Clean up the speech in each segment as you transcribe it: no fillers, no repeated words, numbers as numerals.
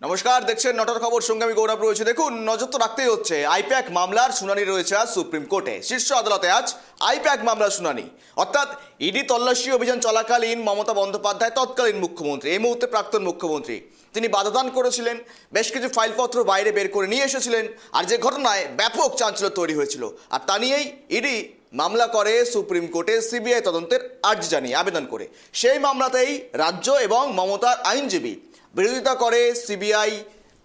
নমস্কার, দেখছেন নটার খবর, সঙ্গে আমি গৌরব রয়েছে। দেখুন, নজর তো রাখতেই হচ্ছে। আইপ্যাক মামলার শুনানি রয়েছে আজ সুপ্রিম কোর্টে। শীর্ষ আদালতে আজ আইপ্যাক মামলার শুনানি, অর্থাৎ ইডি তল্লাশি অভিযান চলাকালীন মমতা বন্দ্যোপাধ্যায় তৎকালীন মুখ্যমন্ত্রী, এই মুহূর্তে প্রাক্তন মুখ্যমন্ত্রী, তিনি বাধাদান করেছিলেন, বেশ কিছু ফাইলপত্র বাইরে বের করে নিয়ে এসেছিলেন, আর যে ঘটনায় ব্যাপক চাঞ্চল্য তৈরি হয়েছিল, আর তা নিয়েই ইডি মামলা করে সুপ্রিম কোর্টে সিবিআই তদন্তের আর্জি জানিয়ে আবেদন করে। সেই মামলাতেই রাজ্য এবং মমতার আইনজীবী বিরোধিতা করে সিবিআই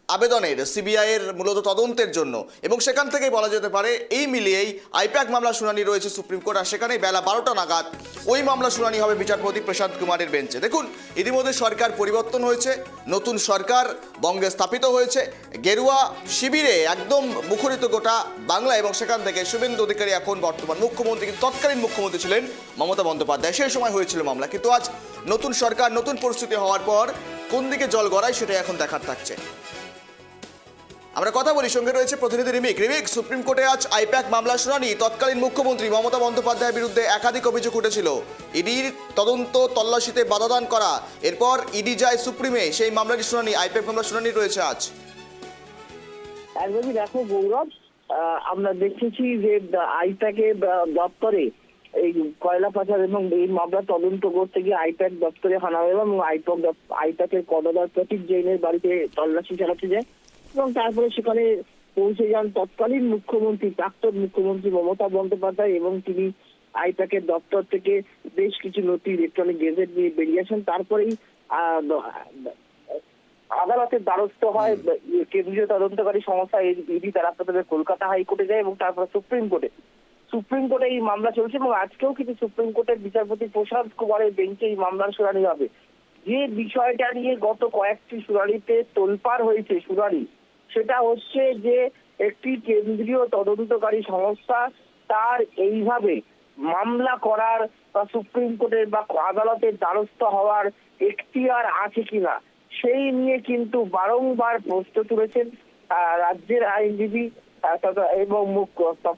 আবেদনের, সিবিআইয়ের মূলত তদন্তের জন্য, এবং সেখান থেকেই বলা যেতে পারে এই মিলিয়েই আইপ্যাক মামলা শুনানি রয়েছে সুপ্রিম কোর্ট। আর সেখানেই বেলা 12টা নাগাদ ওই মামলা শুনানি হবে বিচারপতি প্রশান্ত কুমারের বেঞ্চে। দেখুন, ইতিমধ্যে সরকার পরিবর্তন হয়েছে, নতুন সরকার বঙ্গে স্থাপিত হয়েছে, গেরুয়া শিবিরে একদম মুখরিত গোটা বাংলা, এবং সেখান থেকে শুভেন্দু অধিকারী এখন বর্তমান মুখ্যমন্ত্রী, কিন্তু তৎকালীন মুখ্যমন্ত্রী ছিলেন মমতা বন্দ্যোপাধ্যায়। সেই সময় হয়েছিল মামলা, কিন্তু আজ নতুন সরকার, নতুন পরিস্থিতি হওয়ার পর কোন দিকে জল গড়ায় সেটাই এখন দেখার থাকছে। আমরা কথা বলি, সঙ্গে রয়েছে প্রতিনিধি রিমিক। রিমিক, সুপ্রিম কোর্টে আজ আইপ্যাক মামলা শুনানি। তৎকালীন মুখ্যমন্ত্রী মমতা বন্দ্যোপাধ্যায়ের বিরুদ্ধে একাধিক অভিযোগ উঠেছিল, ইডির তদন্ত তল্লাশিতে বাধাদান করা, এরপর ইডি যায় সুপ্রিমে, সেই মামলাটি শুনানি, আইপ্যাক মামলা শুনানি রয়েছে আজ। একদমই দেখো গৌরব, আমরা দেখেছি যে আইপ্যাকের দপ্তরে এই কয়লা পাচার এবং এই মামলা তদন্ত করতে গিয়ে আইপ্যাক দপ্তরে হানা হয় এবং আইপ্যাকের কর্ণধার প্রতীক জৈনের বাড়িতে তল্লাশি চালাতে যায় এবং তারপরে সেখানে পৌঁছে যান তৎকালীন মুখ্যমন্ত্রী, প্রাক্তন মুখ্যমন্ত্রী মমতা বন্দ্যোপাধ্যায়, এবং তিনি আইপ্যাকের দপ্তর থেকে বেশ কিছু নথি, ইলেকট্রনিক গেজেট নিয়ে বেরিয়ে আসেন। তারপরেই আদালতের দ্বারস্থ হয় কেন্দ্রীয় তদন্তকারী সংস্থা ইডি। তারা প্রথমে কলকাতা হাইকোর্টে যায় এবং তারপর সুপ্রিম কোর্টে এই মামলা চলছে, এবং আজকেও কিন্তু সুপ্রিম কোর্টের বিচারপতি প্রশান্ত কুমারের বেঞ্চে এই মামলার শুনানি হবে। যে বিষয়টা নিয়ে গত কয়েকটি শুনানিতে তোলপাড় হয়েছে শুনানি, সেটা হচ্ছে যে একটি কেন্দ্রীয় তদন্তকারী সংস্থা তার এইভাবে মামলা করার বা সুপ্রিম কোর্টের বা আদালতের দ্বারস্থ হওয়ার এখতিয়ার আছে কিনা, সেই নিয়ে কিন্তু বারংবার প্রশ্ন তুলেছেন রাজ্যের আইনজীবী এবং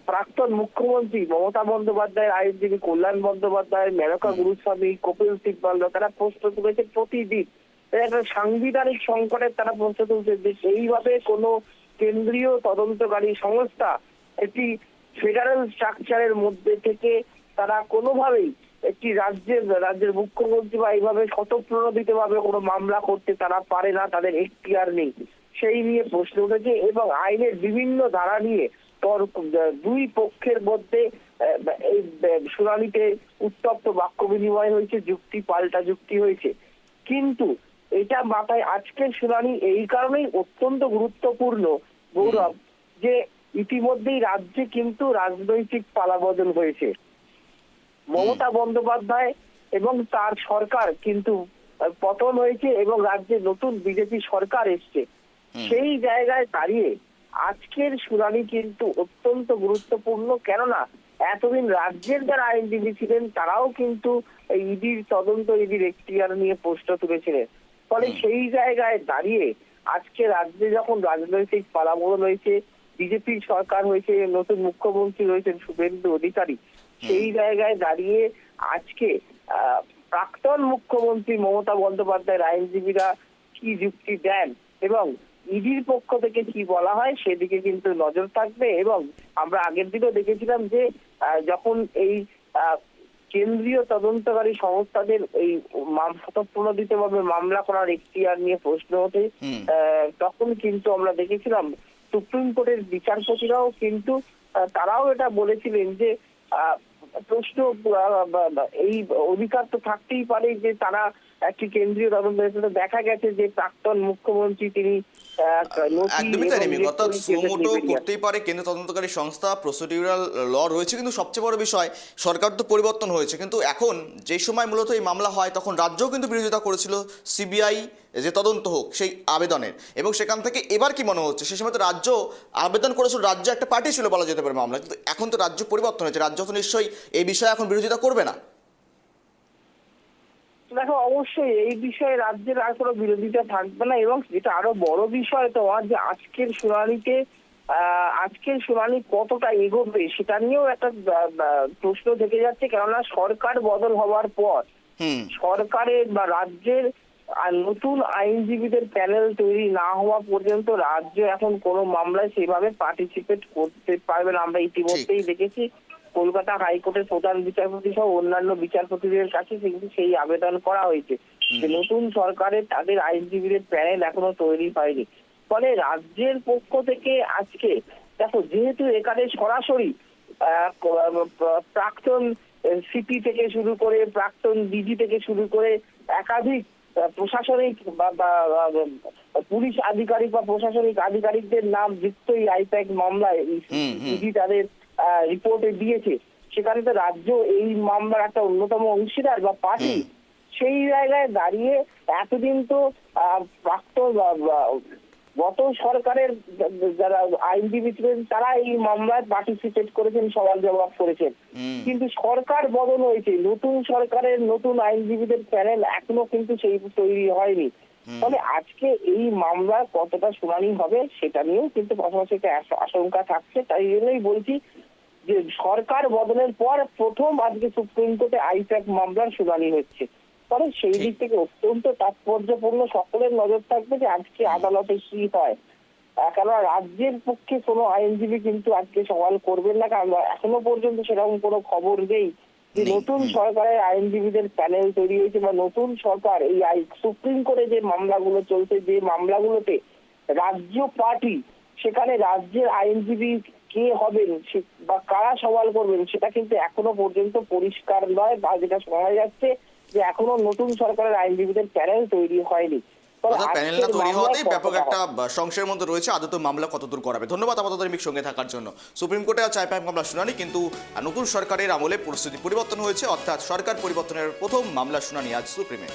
প্রাক্তন মুখ্যমন্ত্রী মমতা বন্দ্যোপাধ্যায়ের আইনজীবী কল্যাণ বন্দ্যোপাধ্যায়, মেনকা গুরুস্বামী, কপিল সিব্বল। তারা প্রশ্ন তুলেছে প্রতিদিন। একটা সাংবিধানিক সংকটের তারা প্রশ্ন তুলছে যে এইভাবে কোনো কেন্দ্রীয় তদন্তকারী সংস্থা একটি ফেডারেল স্ট্রাকচারের মধ্যে থেকে তারা কোনোভাবেই একটি রাজ্যের মুখ্যমন্ত্রী বা এইভাবে স্বতঃপ্রণোদিত ভাবে কোনো মামলা করতে তারা পারে না, তাদের এখতিয়ার নেই, সেই নিয়ে প্রশ্ন উঠেছে। এবং আইনের বিভিন্ন ধারা নিয়ে দুই পক্ষের মধ্যে এই শুনানিতে উত্তপ্ত বাক্য বিনিময় হয়েছে, যুক্তি পাল্টা যুক্তি হয়েছে। কিন্তু এটা মাথায় আজকের শুনানি এই কারণেই অত্যন্ত গুরুত্বপূর্ণ গৌরব, যে ইতিমধ্যেই রাজ্যে কিন্তু রাজনৈতিক পালাবদল হয়েছে। মমতা বন্দ্যোপাধ্যায় এবং তার সরকার কিন্তু পতন হয়েছে এবং রাজ্যে নতুন বিজেপি সরকার এসছে। সেই জায়গায় দাঁড়িয়ে আজকের শুনানি কিন্তু অত্যন্ত গুরুত্বপূর্ণ, কেননা এতদিন রাজ্যের যারা আইনজীবী ছিলেন তারাও কিন্তু ইডির তদন্ত, ইডির এখতিয়ার নিয়ে প্রশ্ন তুলেছিলেন। ফলে সেই জায়গায় দাঁড়িয়ে আজকে রাজ্যে যখন রাজনৈতিক পালাবদল হয়েছে, বিজেপির সরকার হয়েছে, নতুন মুখ্যমন্ত্রী রয়েছেন শুভেন্দু অধিকারী, সেই জায়গায় দাঁড়িয়ে আজকে প্রাক্তন মুখ্যমন্ত্রী মমতা বন্দ্যোপাধ্যায়ের আইনজীবীরা কি যুক্তি দেন এবং ইডির পক্ষ থেকে কি বলা হয় সেদিকে কিন্তু নজর থাকবে। এবং আমরা আগের দিনও দেখেছিলাম যে যখন এই কেন্দ্রীয় তদন্তকারী সংস্থাদের এই স্বতঃপ্রণোদিত ভাবে মামলা করার এখতিয়ার নিয়ে প্রশ্ন ওঠে, তখন কিন্তু আমরা দেখেছিলাম সুপ্রিম কোর্টের বিচারপতিরাও কিন্তু তারাও এটা বলেছিলেন যে প্রশ্ন এই অধিকার তো থাকতেই পারে যে তারা একটি কেন্দ্রীয় তদন্ত। দেখা গেছে যে প্রাক্তন মুখ্যমন্ত্রী তিনি অর্থাৎ সুমোটো করতেই পারে কেন্দ্রীয় তদন্তকারী সংস্থা, প্রসিডিউরাল ল রয়েছে, কিন্তু সবচেয়ে বড় বিষয় সরকার তো পরিবর্তন হয়েছে, কিন্তু এখন যে সময় মূলত এই মামলা হয় তখন রাজ্যও কিন্তু বিরোধিতা করেছিল সিবিআই যে তদন্ত হোক সেই আবেদনের, এবং সেখান থেকে এবার কি মনে হচ্ছে, সে সময় তো রাজ্য আবেদন করেছিল, রাজ্য একটা পার্টি ছিল বলা যেতে পারে মামলা, কিন্তু এখন তো রাজ্য পরিবর্তন হয়েছে, রাজ্য তো নিশ্চয়ই এই বিষয়ে এখন বিরোধিতা করবে না। দেখো, অবশ্যই এই বিষয়ে রাজ্যের আর কোনো বিরোধিতা থাকবে না। এবং যেটা আরো বড় বিষয় তোমার, যে আজকের শুনানি কতটা এগোবে সেটা নিয়েও একটা প্রশ্ন থেকে যাচ্ছে। কেননা সরকার বদল হওয়ার পর সরকারের বা রাজ্যের আর নতুন আইনজীবীদের প্যানেল তৈরি না হওয়া পর্যন্ত রাজ্য এখন কোনো মামলায় সেভাবে পার্টিসিপেট করতে পারবে না। আমরা ইতিমধ্যেই দেখেছি কলকাতা হাইকোর্টের প্রধান বিচারপতি সহ অন্যান্য বিচারপতিদের কাছে কিন্তু সেই আবেদন করা হয়েছে যে নতুন সরকারের তাদের আইনজীবীদের প্যানেল এখনো তৈরি হয়নি। ফলে রাজ্যের পক্ষ থেকে আজকে দেখো, যেহেতু এখানে সরাসরি প্রাক্তন সিপি থেকে শুরু করে প্রাক্তন ডিজি থেকে শুরু করে একাধিক প্রশাসনিক বা পুলিশ আধিকারিক বা প্রশাসনিক আধিকারিকদের নাম যুক্ত এই আইপ্যাক মামলায় ইডি তাদের রিপোর্টে দিয়েছে। সেখানে তো রাজ্য এই মামলার একটা অন্যতম অংশীদার বা পার্টি। সেই জায়গায় দাঁড়িয়ে এতদিন তো প্রাক্তন গত সরকারের যারা আইনজীবী ছিলেন তারা এই মামলায় পার্টিসিপেট করেছেন, সওয়াল জবাব করেছেন, কিন্তু সরকার বদল হয়েছে, নতুন সরকারের নতুন আইনজীবীদের প্যানেল এখনো কিন্তু সেই তৈরি হয়নি। ফলে আজকে এই মামলার কতটা শুনানি হবে সেটা নিয়েও কিন্তু পাশাপাশি একটা আশঙ্কা থাকছে। তাই জন্যই বলছি যে সরকার বদলের পর প্রথম আজকে সুপ্রিম কোর্টে আইপ্যাক মামলার শুনানি হচ্ছে। ফলে সেই দিক থেকে অত্যন্ত তাৎপর্যপূর্ণ, সকলের নজর থাকবে যে আজকে আদালতে কি হয়। কেননা রাজ্যের পক্ষে কোনো আইনজীবী কিন্তু আজকে সওয়াল করবেন না, কারণ এখনো পর্যন্ত সেরকম কোনো খবর নেই যে নতুন সরকারের আইনজীবীদের প্যানেল তৈরি হয়েছে বা নতুন সরকার এই সুপ্রিম কোর্টে যে মামলাগুলো চলছে, যে মামলাগুলোতে রাজ্য পার্টি, সেখানে রাজ্যের আইনজীবী কে হবেন বা কারা সওয়াল করবেন সেটা কিন্তু এখনো পর্যন্ত পরিষ্কার নয়, বা যেটা শোনা যাচ্ছে যে এখনো নতুন সরকারের আইনজীবীদের প্যানেল তৈরি হয়নি। প্যানেল না তৈরি হওয়াতেই ব্যাপক একটা সংশয়ের মধ্যে রয়েছে আদত মামলা কতদূর করাবে। ধন্যবাদ আপাতত সঙ্গে থাকার জন্য। সুপ্রিম কোর্টে আজ আইপ্যাক মামলা শুনানি, কিন্তু নতুন সরকারের আমলে পরিস্থিতি পরিবর্তন হয়েছে, অর্থাৎ সরকার পরিবর্তনের প্রথম মামলা শুনানি আজ সুপ্রিমে।